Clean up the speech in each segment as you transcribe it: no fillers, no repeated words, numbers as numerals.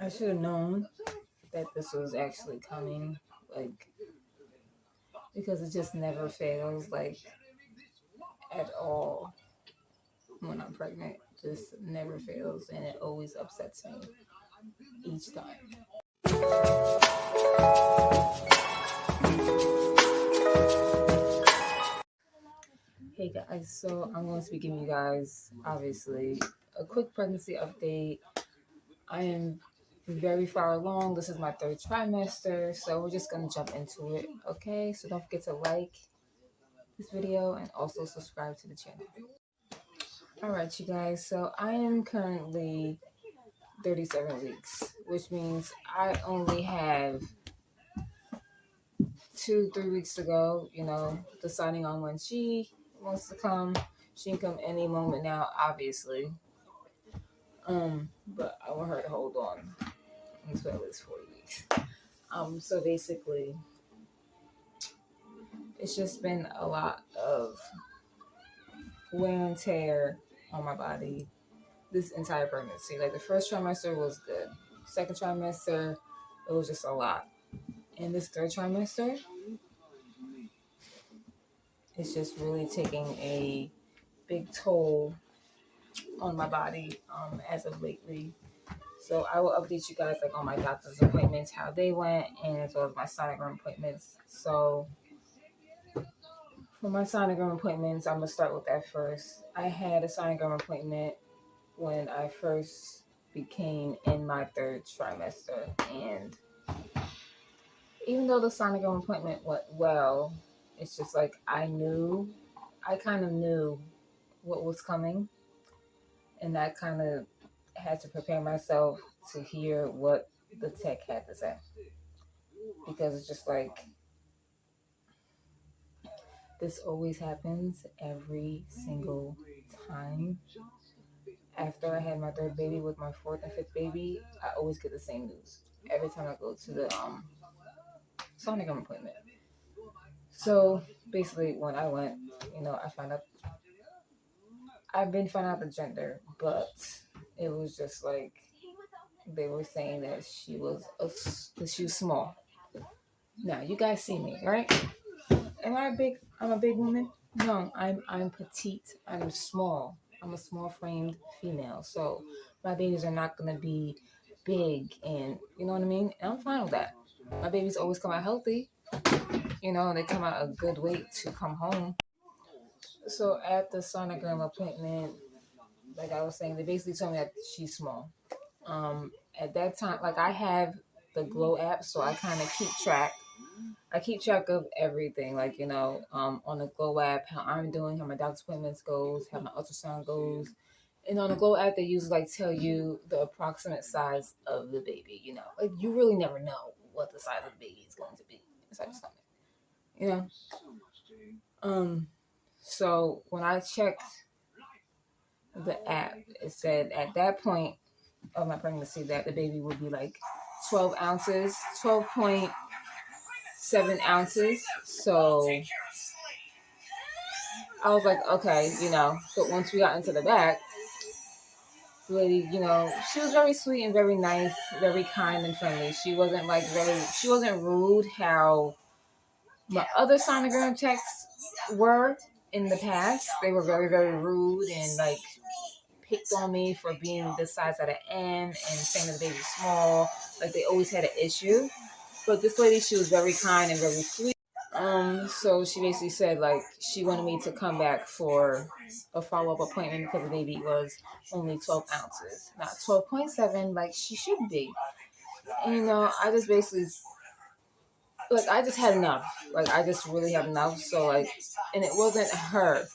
I should have known that this was actually coming, like, because it just never fails, like, at all when I'm pregnant. Just never fails, and it always upsets me each time. Hey guys, so I'm going to be giving you guys, obviously, a quick pregnancy update. I am very far along. This is my third trimester, so we're just going to jump into it, okay? So don't forget to like this video and also subscribe to the channel. All right, you guys, so I am currently 37 weeks, which means I only have 2-3 weeks to go, deciding on when she wants to come. She can come any moment now, obviously. But I want her to hold on until at least 40 weeks. So basically, it's just been a lot of wear and tear on my body this entire pregnancy. Like, the first trimester was good. Second trimester, it was just a lot. And this third trimester, it's just really taking a big toll on my body as of lately. So I will update you guys like on my doctor's appointments, how they went, and as well as my sonogram appointments. So for my sonogram appointments, I'm gonna start with that first. I had a sonogram appointment when I first became in my third trimester, and even though the sonogram appointment went well, it's just like I kind of knew what was coming, and I kind of had to prepare myself to hear what the tech had to say, because it's just like this always happens every single time. After I had my third baby with my fourth and fifth baby, I always get the same news every time I go to the sonogram appointment. So basically, when I went, I found out I've been finding out the gender, but it was just like they were saying that she was small. Now you guys see me, right? Am I big? I'm a big woman. No, I'm petite. I'm small. I'm a small framed female. So my babies are not gonna be big, and you know what I mean. And I'm fine with that. My babies always come out healthy. They come out a good weight to come home. So at the sonogram appointment, like I was saying, they basically told me that she's small. At that time, like, I have the Glow app, so I kind of keep track. I keep track of everything, like, on the Glow app, how I'm doing, how my doctor's appointments goes, how my ultrasound goes. And on the Glow app, they usually like tell you the approximate size of the baby. Like, you really never know what the size of the baby is going to be inside your stomach. So when I checked the app, it said at that point of my pregnancy that the baby would be like 12 ounces, 12.7 ounces. So I was like, okay, but once we got into the back, the lady, she was very sweet and very nice, very kind and friendly. She wasn't rude how my other sonogram techs were in the past. They were very, very rude and like picked on me for being this size that I am and saying that the baby's small. Like, they always had an issue. But this lady, she was very kind and very sweet. So she basically said, like, she wanted me to come back for a follow-up appointment because the baby was only 12 ounces, not 12.7 like she should be. And, I just basically, like, I just had enough. Like, I just really had enough. So, like, and it wasn't her.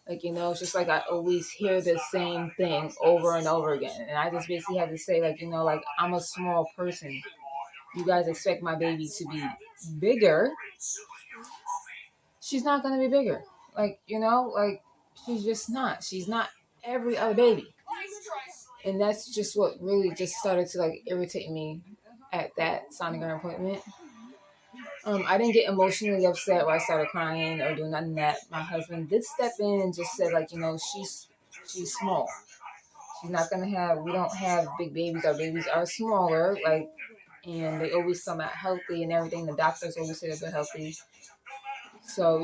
Like, it's just like I always hear the same thing over and over again. And I just basically had to say, like, like, I'm a small person. You guys expect my baby to be bigger. She's not going to be bigger. Like, like, she's just not. She's not every other baby. And that's just what really just started to, like, irritate me at that sonogram appointment. I didn't get emotionally upset where I started crying or doing nothing of that. My husband did step in and just said, like, she's small. She's not gonna have. We don't have big babies. Our babies are smaller, like, and they always come out healthy and everything. The doctors always say that they're healthy. So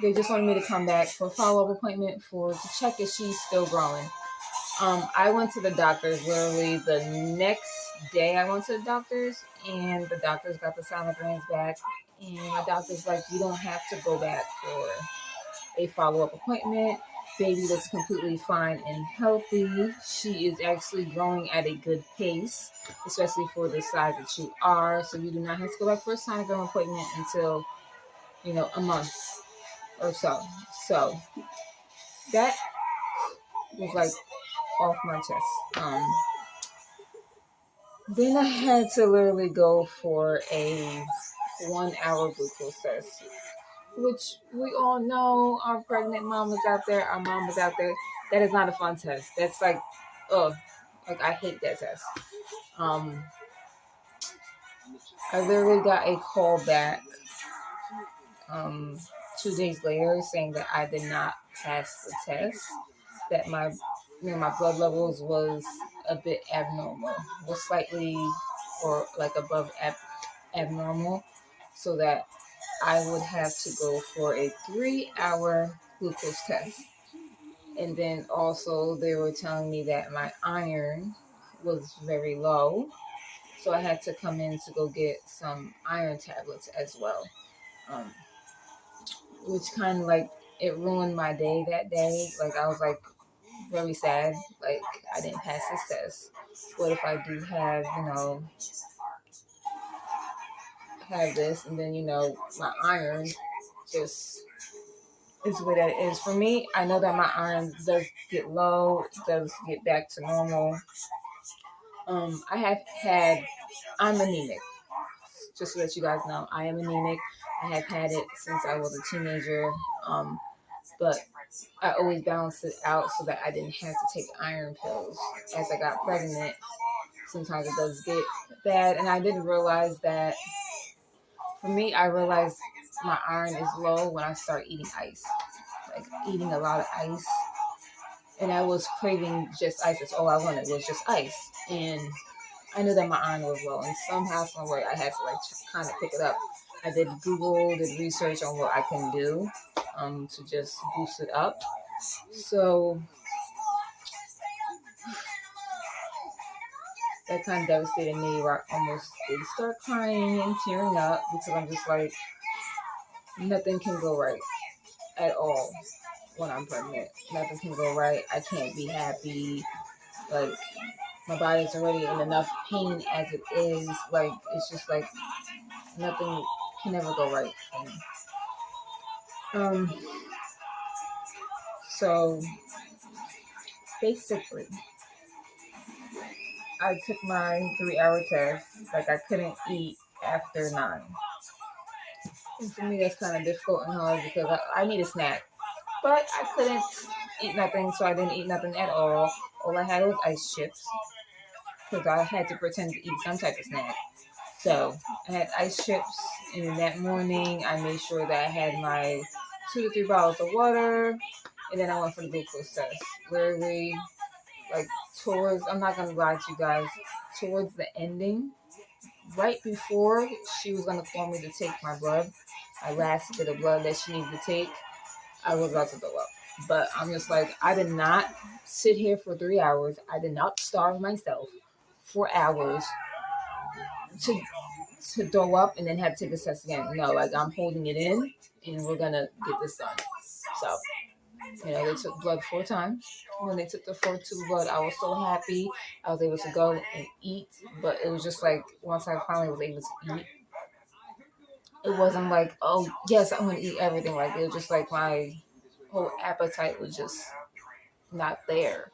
they just wanted me to come back for a follow-up appointment to check if she's still growing. I went to the doctors literally the next day. I went to the doctors, and the doctors got the sonograms back, and my doctor's like, you don't have to go back for a follow-up appointment. Baby looks completely fine and healthy. She is actually growing at a good pace, especially for the size that you are. So you do not have to go back for a sonogram appointment until a month or so. So that was like off my chest. Then I had to literally go for a 1 hour glucose test, which we all know our pregnant mamas out there, our mamas out there, that is not a fun test. That's like, like I hate that test. I literally got a call back 2 days later saying that I did not pass the test, that my blood levels was a bit abnormal, was slightly or like above abnormal, so that I would have to go for a 3 hour glucose test. And then also they were telling me that my iron was very low. So I had to come in to go get some iron tablets as well. Um, which kind of like it ruined my day that day. Like I was like very sad. Like I didn't pass this test. What if I do have this, and then my iron just is the way that it is for me. I know that my iron does get low, does get back to normal. I have had. I'm anemic. Just so that you guys know, I am anemic. I have had it since I was a teenager. But I always balanced it out so that I didn't have to take iron pills. As I got pregnant, sometimes it does get bad, and I didn't realize that. For me, I realized my iron is low when I start eating ice, like eating a lot of ice, and I was craving just ice. That's all I wanted was just ice, and I knew that my iron was low, and somehow, some way, I had to like kind of pick it up. I did did research on what I can do to just boost it up. So that kind of devastated me where I almost did start crying and tearing up because I'm just like, nothing can go right at all when I'm pregnant. Nothing can go right. I can't be happy. Like, my body's already in enough pain as it is. Like, it's just like nothing can ever go right for me. So basically, I took my 3 hour test. Like, I couldn't eat after 9. And for me, that's kind of difficult and hard because I need a snack. But I couldn't eat nothing, so I didn't eat nothing at all. All I had was ice chips because I had to pretend to eat some type of snack. So I had ice chips, and then that morning I made sure that I had my 2 to 3 bottles of water, and then I went for the glucose test. Literally, like I'm not gonna lie to you guys, towards the ending, right before she was gonna call me to take my blood, my last bit of blood that she needed to take, I was about to throw up. But I'm just like, I did not sit here for 3 hours. I did not starve myself for hours to throw up and then have to take the test again. No, like I'm holding it in and we're gonna get this done. So, they took blood 4 times. When they took the 4 tube blood, I was so happy. I was able to go and eat, but it was just like once I finally was able to eat, it wasn't like, oh yes, I'm gonna eat everything. Like it was just like my whole appetite was just not there.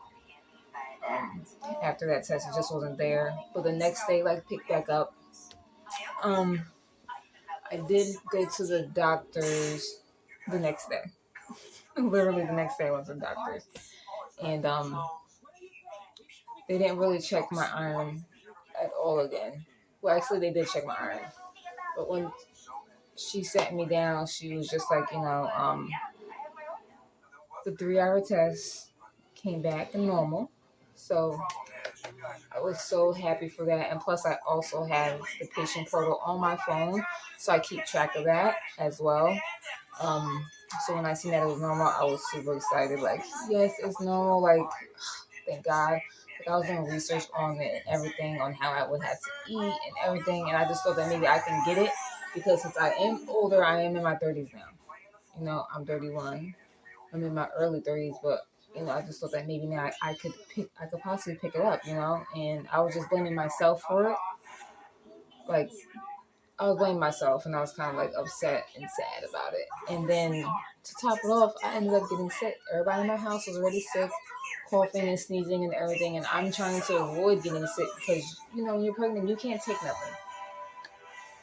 After that test, it just wasn't there. But the next day, like picked back up. I did go to the doctors the next day. Literally the next day I went to the doctors. And they didn't really check my iron at all again. Well, actually, they did check my iron. But when she sat me down, she was just like, the 3 hour test came back normal. So I was so happy for that. And plus, I also have the patient portal on my phone, so I keep track of that as well. Um, so when I seen that it was normal, I was super excited. Like, yes, it's normal. Like, thank God. Like, I was doing research on it and everything, on how I would have to eat and everything. And I just thought that maybe I can get it because since I am older, I am in my 30s now. I'm 31. I'm in my early 30s, but I just thought that maybe now I could possibly pick it up, and I was just blaming myself for it. Like, I was blaming myself, and I was kind of like upset and sad about it. And then to top it off, I ended up getting sick. Everybody in my house was already sick, coughing and sneezing and everything, and I'm trying to avoid getting sick because when you're pregnant, you can't take nothing.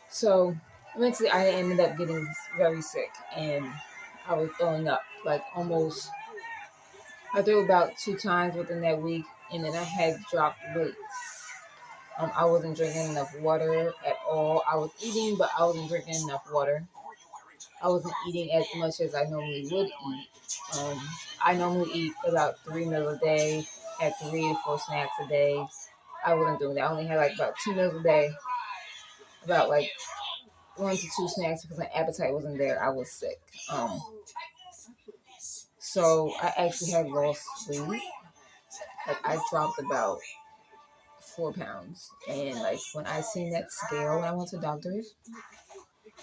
So eventually, I ended up getting very sick, and I was throwing up like almost. I threw about 2 times within that week, and then I had dropped weight. I wasn't drinking enough water at all. I was eating, but I wasn't drinking enough water. I wasn't eating as much as I normally would eat. I normally eat about 3 meals a day, had 3 to 4 snacks a day. I wasn't doing that. I only had like about 2 meals a day, about like 1 to 2 snacks because my appetite wasn't there. I was sick. So I actually had lost weight. Like, I dropped about 4 pounds. And like when I seen that scale when I went to doctors,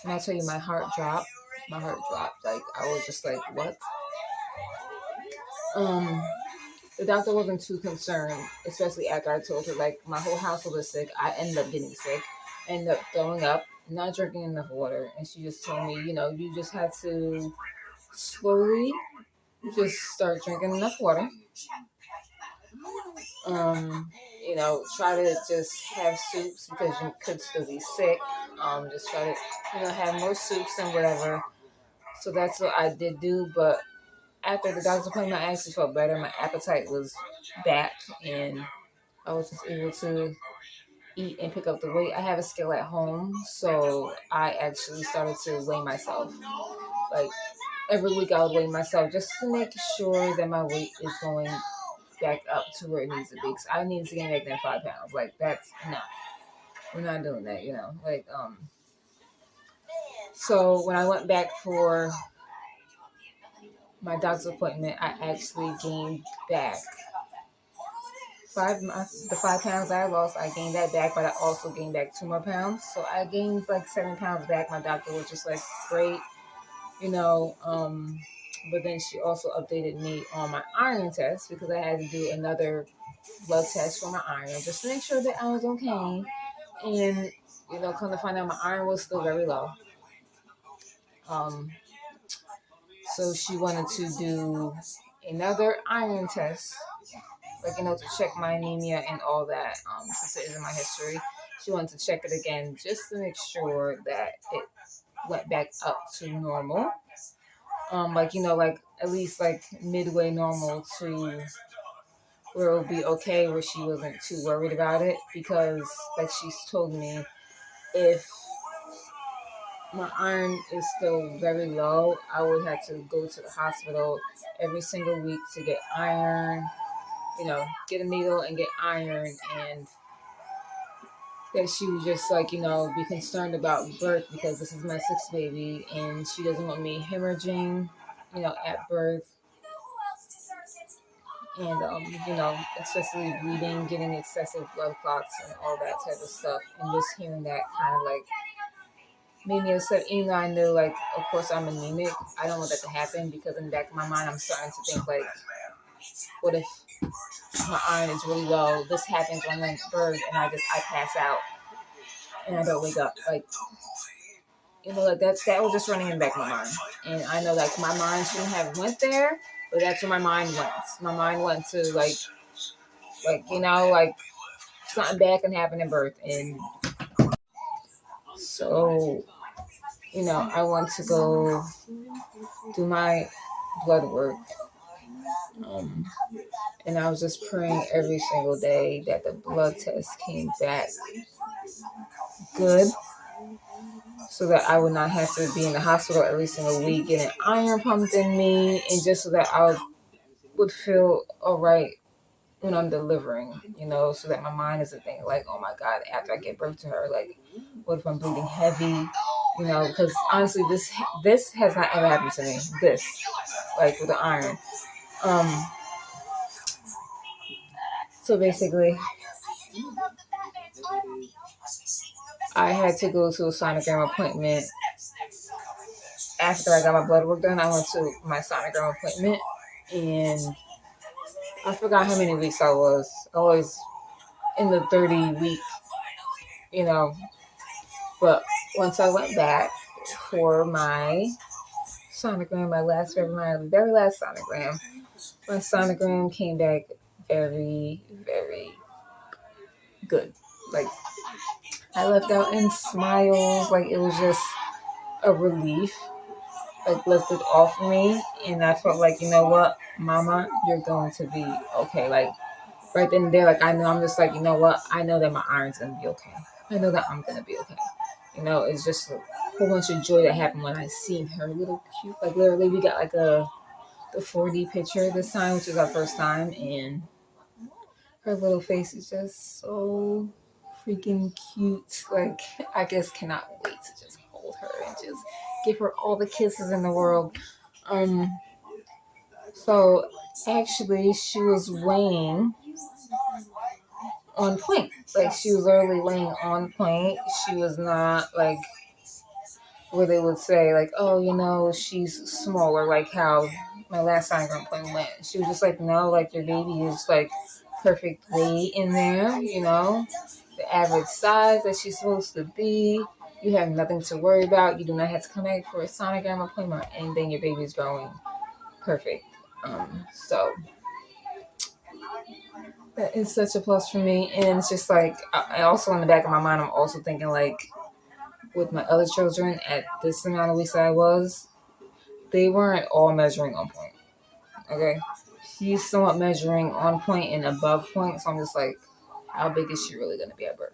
and I tell you my heart dropped. My heart dropped. Like, I was just like, what? Um the doctor wasn't too concerned, especially after I told her like my whole household is sick. I ended up getting sick, ended up throwing up, not drinking enough water, and she just told me, you just have to slowly just start drinking enough water. Try to just have soups because you could still be sick. Just try to, have more soups and whatever. So that's what I did do. But after the doctor's appointment, I actually felt better. My appetite was back, and I was just able to eat and pick up the weight. I have a scale at home, so I actually started to weigh myself. Like, every week I would weigh myself just to make sure that my weight is going back up to where it needs to be. Cause I need to gain back that 5 pounds. Like, that's not. We're not doing that, Like, so when I went back for my doctor's appointment, I actually gained back the 5 pounds I lost. I gained that back, but I also gained back 2 more pounds. So I gained like 7 pounds back. My doctor was just like, great, you know. But then she also updated me on my iron test because I had to do another blood test for my iron just to make sure that I was okay. And come to find out my iron was still very low. Um, so she wanted to do another iron test, like to check my anemia and all that. Since it is in my history, she wanted to check it again just to make sure that it went back up to normal. Like at least like midway normal to where it would be okay, where she wasn't too worried about it. Because like she's told me, if my iron is still very low, I would have to go to the hospital every single week to get iron, get a needle and get iron. And that she would just like, be concerned about birth because this is my sixth baby and she doesn't want me hemorrhaging, at birth. And, excessively bleeding, getting excessive blood clots and all that type of stuff. And just hearing that kind of like made me upset. Even though I know, like, of course I'm anemic, I don't want that to happen because in the back of my mind, I'm starting to think like, what if my iron is really low? This happens on my birth and I pass out and I don't wake up. Like, like that was just running in the back of my mind. And I know like my mind shouldn't have went there, but that's where my mind went. My mind went to like something bad can happen in birth. And so, I want to go do my blood work. And I was just praying every single day that the blood test came back good so that I would not have to be in the hospital every single week getting iron pumped in me, and just so that I would would feel all right when I'm delivering, so that my mind isn't thinking like, oh my God, after I give birth to her, like, what if I'm bleeding heavy? Because honestly, this has not ever happened to me. This, like with the iron. Um, so basically, I had to go to a sonogram appointment after I got my blood work done. I went to my sonogram appointment, and I forgot how many weeks I was. I was in the 30-week, you know. But once I went back for my sonogram, my very last sonogram, my sonogram came back very, very good. Like, I left out in smiles. Like, it was just a relief, like, lifted off me. And I felt like, you know what, Mama, you're going to be okay. Like, right then and there, like, I know, I'm just like, you know what, I know that my iron's going to be okay. I know that I'm going to be okay. It's just a whole bunch of joy that happened when I seen her little cute. Like, literally, we got like the 4D picture this time, which is our first time, and her little face is just so freaking cute. Like, I just cannot wait to just hold her and just give her all the kisses in the world. So actually, she was laying on point. Like, she was literally laying on point. She was not like where they would say like, oh, she's smaller, like how my last sonogram appointment went. She was just like, no, like, your baby is like perfect weight in there, the average size that she's supposed to be. You have nothing to worry about. You do not have to come back for a sonogram appointment or anything. Your baby is growing perfect. So that is such a plus for me. And it's just like, I also, in the back of my mind, I'm also thinking like, with my other children at this amount of weeks that I was, they weren't all measuring on point. Okay. She's somewhat measuring on point and above point. So I'm just like, how big is she really going to be at birth?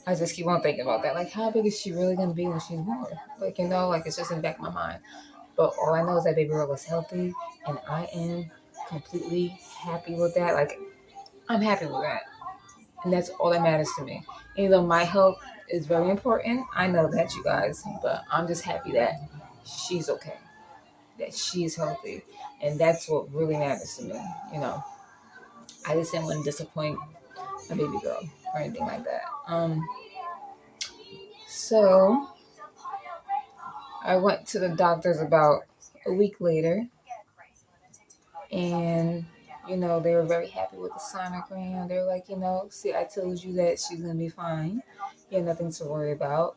I just keep on thinking about that. Like, how big is she really going to be when she's born? Like, like, it's just in the back of my mind. But all I know is that baby girl is healthy, and I am completely happy with that. Like, I'm happy with that. And that's all that matters to me. Even though my health is very important, I know that, you guys. But I'm just happy that she's okay, that she's healthy. And that's what really matters to me. I just didn't want to disappoint a baby girl or anything like that. So I went to the doctors about a week later, and they were very happy with the sonogram. They were like, see, I told you that she's gonna be fine. You have nothing to worry about.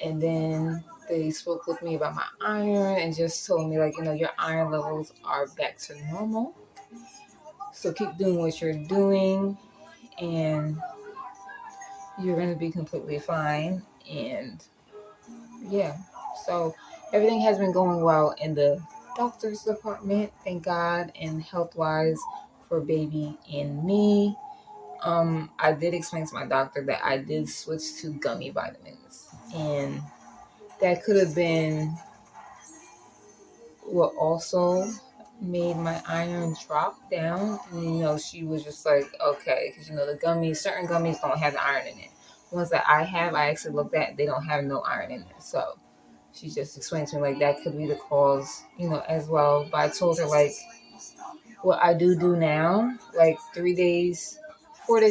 And then they spoke with me about my iron and just told me like, your iron levels are back to normal. So keep doing what you're doing, and you're gonna be completely fine. And yeah, so everything has been going well in the doctor's department, thank God, and health wise for baby and me. I did explain to my doctor that I did switch to gummy vitamins, and that could have been what also made my iron drop down. And she was just like, okay, because the certain gummies don't have the iron in it. Ones that I have, I actually looked at, they don't have no iron in it. So she just explained to me like that could be the cause, as well. But I told her like what I do now, like 4 days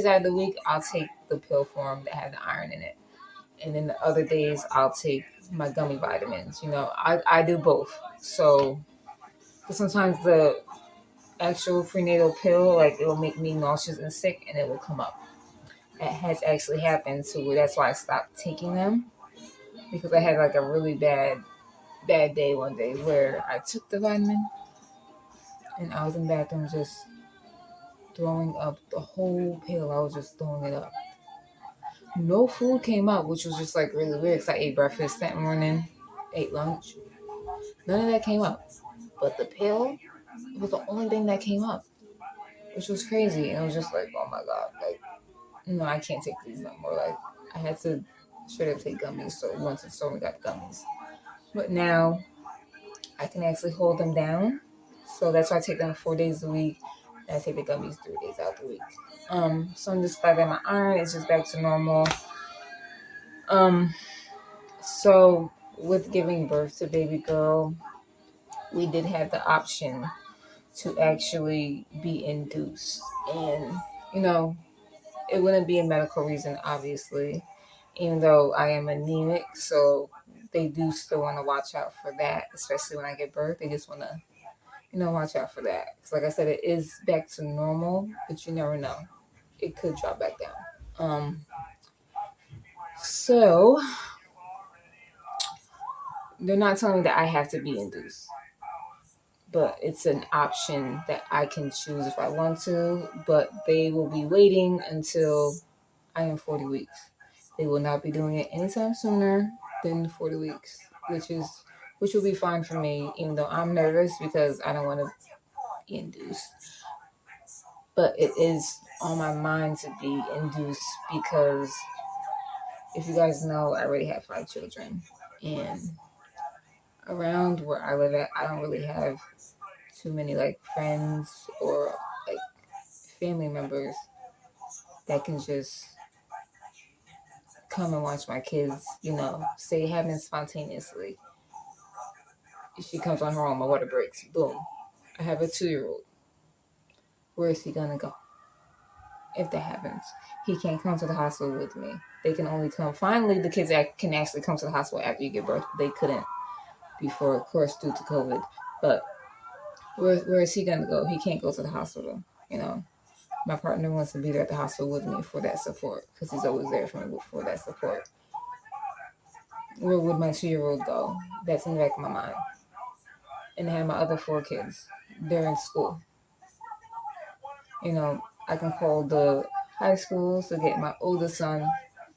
out of the week, I'll take the pill form that has the iron in it, and then the other days I'll take my gummy vitamins. I do both. So sometimes the actual prenatal pill, like, it will make me nauseous and sick, and it will come up. It has actually happened, so that's why I stopped taking them, because I had like a really bad day one day where I took the vitamin and I was in the bathroom just throwing up the whole pill. I was just throwing it up. No food came up, which was just like really weird because I ate breakfast that morning, ate lunch. None of that came up. But the pill was the only thing that came up, which was crazy. And it was just like, oh my God, like, no, I can't take these no more. Like, I had to straight up take gummies. So once it's so we got gummies. But now I can actually hold them down. So that's why I take them 4 days a week. And I take the gummies 3 days out the week. So I'm just glad that my iron is just back to normal. Um, so with giving birth to baby girl, we did have the option to actually be induced. And, you know, it wouldn't be a medical reason, obviously, even though I am anemic. So they do still want to watch out for that, especially when I give birth. They just want to, watch out for that. Because, like I said, it is back to normal, but you never know. It could drop back down. So they're not telling me that I have to be induced, but it's an option that I can choose if I want to. But they will be waiting until I am 40 weeks. They will not be doing it anytime sooner than 40 weeks, which will be fine for me, even though I'm nervous because I don't want to be induced. But it is on my mind to be induced because if you guys know, I already have 5 children, and around where I live at, I don't really have too many like friends or like family members that can just come and watch my kids, say it happens spontaneously. She comes on her own, my water breaks. Boom. I have a 2-year old. Where is he gonna go if that happens? He can't come to the hospital with me. They can only come. Finally, the kids can actually come to the hospital after you give birth. They couldn't before, of course, due to COVID. But where is he gonna go? He can't go to the hospital. My partner wants to be there at the hospital with me for that support because he's always there for me for that support. Where would my 2-year-old go? That's in the back of my mind. And I have my other 4 kids. They're in school. I can call the high schools to get my oldest son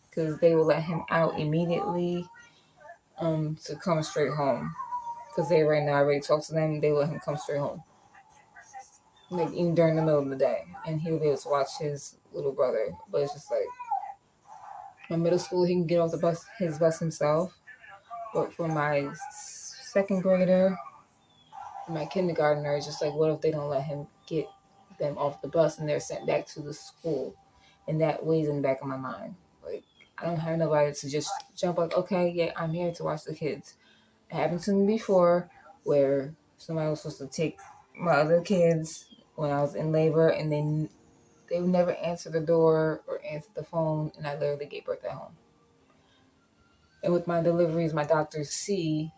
because they will let him out immediately to come straight home. Because they right now, I already talked to them, they let him come straight home. Like even during the middle of the day. And he'll be able to watch his little brother. But it's just like, my middle school, he can get off his bus himself. But for my second grader, my kindergartner, it's just like, what if they don't let him get them off the bus and they're sent back to the school? And that weighs in the back of my mind. Like, I don't have nobody to just jump like, okay, yeah, I'm here to watch the kids. It happened to me before where somebody was supposed to take my other kids when I was in labor, and they would never answer the door or answer the phone, and I literally gave birth at home. And with my deliveries, my doctors see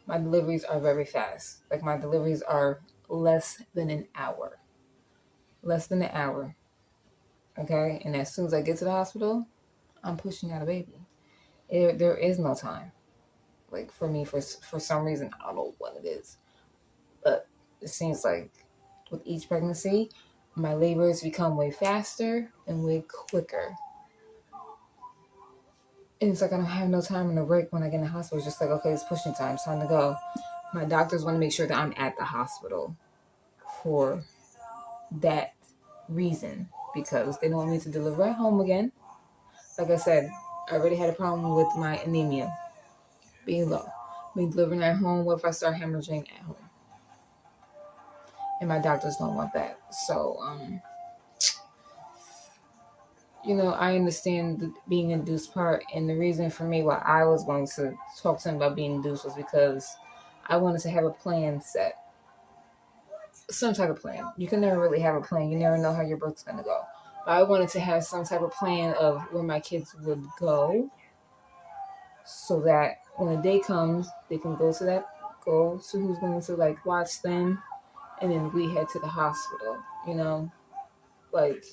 my deliveries are very fast. Like, my deliveries are less than an hour. Less than an hour. Okay? And as soon as I get to the hospital, I'm pushing out a baby. There is no time. Like, for me, for some reason, I don't know what it is. But it seems like with each pregnancy, my labors become way faster and way quicker. And it's like I don't have no time in a break when I get in the hospital. It's just like, okay, it's pushing time. It's time to go. My doctors want to make sure that I'm at the hospital for that reason because they don't want me to deliver at home again. Like I said, I already had a problem with my anemia being low. Me delivering at home, what if I start hemorrhaging at home? And my doctors don't want that. So, I understand the being induced part. And the reason for me why I was going to talk to him about being induced was because I wanted to have a plan set. Some type of plan. You can never really have a plan. You never know how your birth's going to go. But I wanted to have some type of plan of where my kids would go so that when the day comes, they can go to who's going to like watch them, and then we head to the hospital, like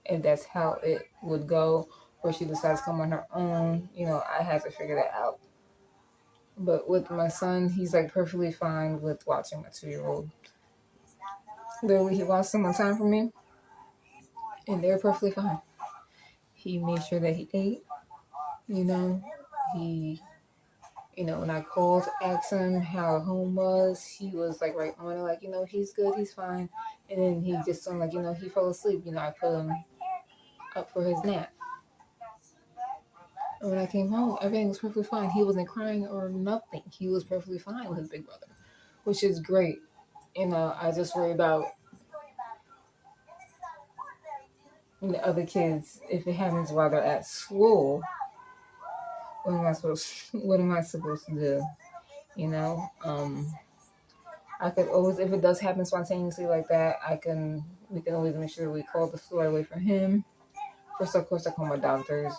if that's how it would go, or she decides to come on her own, I have to figure that out. But with my son, he's like perfectly fine with watching my 2-year-old. Literally, he lost some time for me, and they're perfectly fine. He made sure that he ate, he when I called to ask him how home was, he was like right on it, like, he's good, he's fine. And then he just like, he fell asleep. I put him up for his nap. And when I came home, everything was perfectly fine. He wasn't crying or nothing. He was perfectly fine with his big brother, which is great. I just worry about the other kids. If it happens while they're at school, what am I supposed to do? You know, I could always, if it does happen spontaneously like that, we can always make sure we call the school right away for him. First, of course, I call my doctors.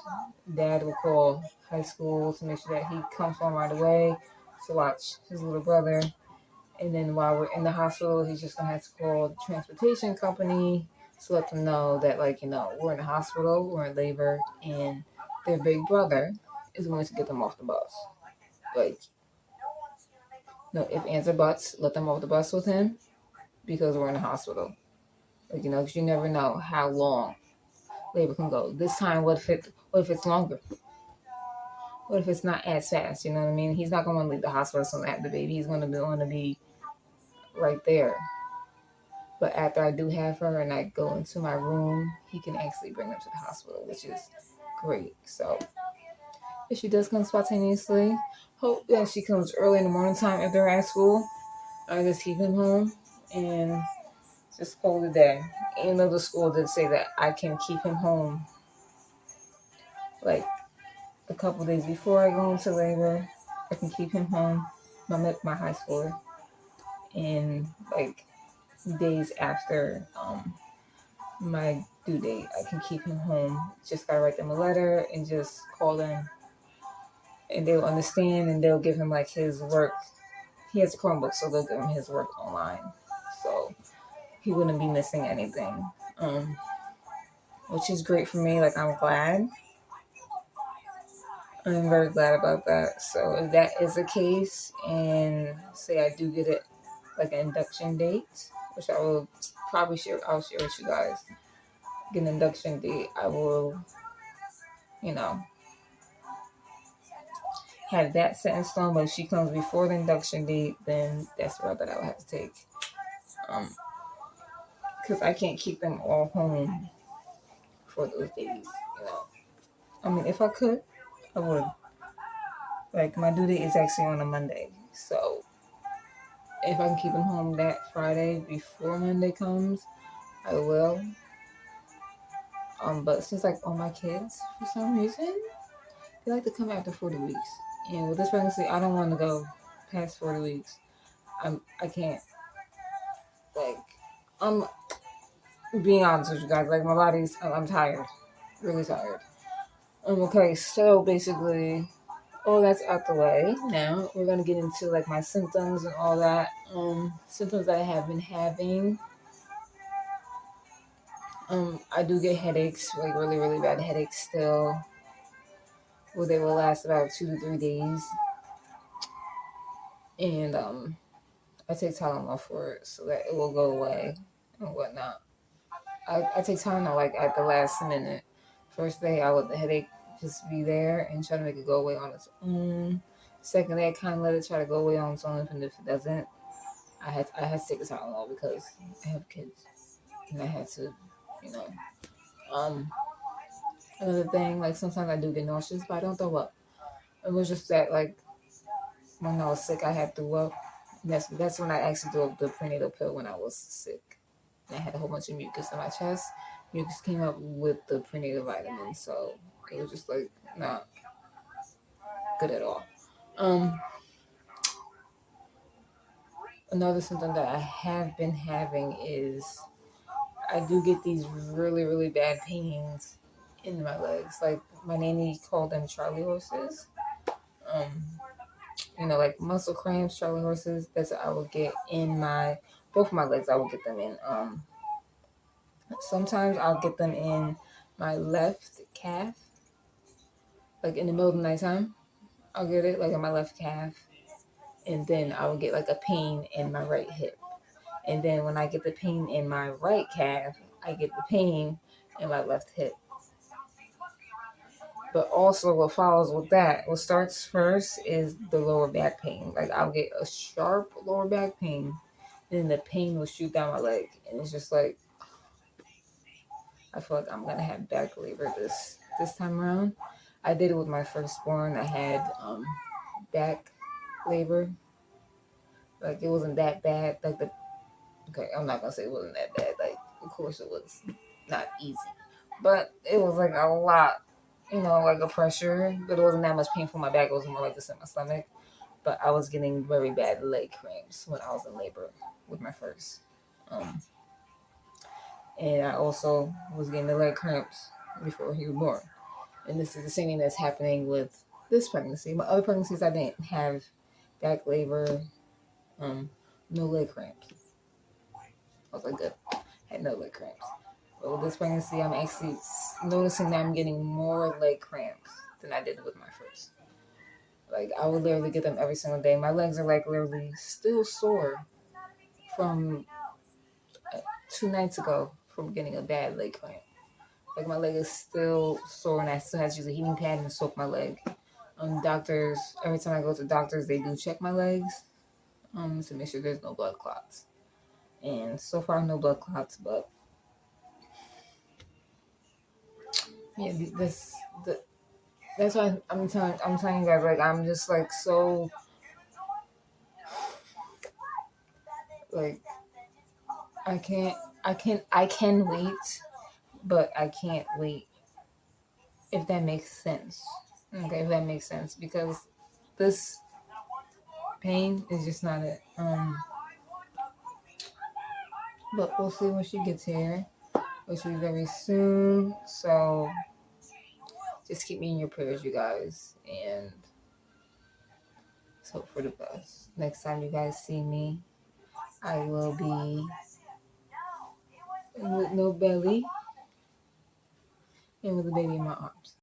Dad will call high school to make sure that he comes home right away to watch his little brother. And then while we're in the hospital, he's just gonna have to call the transportation company to let them know that, like, we're in the hospital, we're in labor, and their big brother is going to get them off the bus. Like, no if ands or buts, let them off the bus with him because we're in the hospital. Like, because you never know how long labor can go. This time, what if it's longer? What if it's not as fast? You know what I mean? He's not going to leave the hospital as soon as I have the baby. He's going to be right there. But after I do have her and I go into my room, he can actually bring them to the hospital, which is great. So if she does come spontaneously, hope that she comes early in the morning time if they're at school. I just keep him home and just call it a day. Even though the school did say that I can keep him home like a couple days before I go into labor, I can keep him home, my high schooler, and like days after my due date, I can keep him home. Just gotta write them a letter and just call them, and they'll understand and they'll give him like his work. He has a Chromebook, so they'll give him his work online, so he wouldn't be missing anything, which is great for me. Like, I'm very glad about that. So if that is the case, and say I do get it like an induction date, which I will probably I'll share with you guys. Get an induction date, I will, you know, have that set in stone. But if she comes before the induction date, then that's the route that I would have to take. Because I can't keep them all home for those days. I mean, if I could, I would. Like, my due date is actually on a Monday, so if I can keep them home that Friday before Monday comes, I will. But since like all my kids, for some reason, they like to come after 40 weeks. And with this pregnancy, I don't want to go past 40 weeks. I can't, like, I'm being honest with you guys. Like, my I'm tired, really tired. Okay, so basically, all that's out the way. Now we're gonna get into like my symptoms and all that. Symptoms that I have been having. I do get headaches, like really, really bad headaches still. Well, they will last about 2 to 3 days, and I take Tylenol for it so that it will go away and whatnot. I take Tylenol like at the last minute. First day, I let the headache just be there and try to make it go away on its own. Second day, I kind of let it try to go away on its own, and if it doesn't, I had to take the Tylenol because I have kids, and I had to, you know. Another thing, like sometimes I do get nauseous, but I don't throw up. It was just that, like, when I was sick, I had threw up. That's when I actually threw up the prenatal pill when I was sick. And I had a whole bunch of mucus in my chest. Mucus came up with the prenatal vitamins, so it was just like not good at all. Another symptom that I have been having is I do get these really, really bad pains in my legs. Like, my nanny called them Charlie horses. Um, like muscle cramps, Charlie horses. That's what I would get in both my legs. I would get them in. Sometimes I'll get them in my left calf, like in the middle of the nighttime. I'll get it like in my left calf, and then I will get like a pain in my right hip. And then when I get the pain in my right calf, I get the pain in my left hip. But also, what follows with that, what starts first is the lower back pain. Like, I'll get a sharp lower back pain, and then the pain will shoot down my leg, and it's just like I feel like I'm gonna have back labor this time around. I did it with my firstborn. I had back labor. Like, it wasn't that bad. Like, Okay, I'm not gonna say it wasn't that bad. Like, of course it was not easy, but it was like a lot, like a pressure. But it wasn't that much pain for my back. It was more like this in my stomach. But I was getting very bad leg cramps when I was in labor with my first. Um, and I also was getting the leg cramps before he was born. And this is the same thing that's happening with this pregnancy. My other pregnancies, I didn't have back labor, no leg cramps. I was like, good. I had no leg cramps. But with this pregnancy, I'm actually noticing that I'm getting more leg cramps than I did with my first. Like, I would literally get them every single day. My legs are like literally still sore from 2 nights ago from getting a bad leg cramp. Like, my leg is still sore and I still have to use a heating pad and soak my leg. Doctors, every time I go to doctors, they do check my legs to make sure there's no blood clots. And so far, no blood clots, but yeah, that's why I'm telling you guys, like, I'm just like so, like, I can't, I can wait, but I can't wait, if that makes sense. Okay, if that makes sense, because this pain is just not it. But we'll see when she gets here, which will be very soon. So just keep me in your prayers, you guys, and let's hope for the best. Next time you guys see me, I will be with no belly and with a baby in my arms.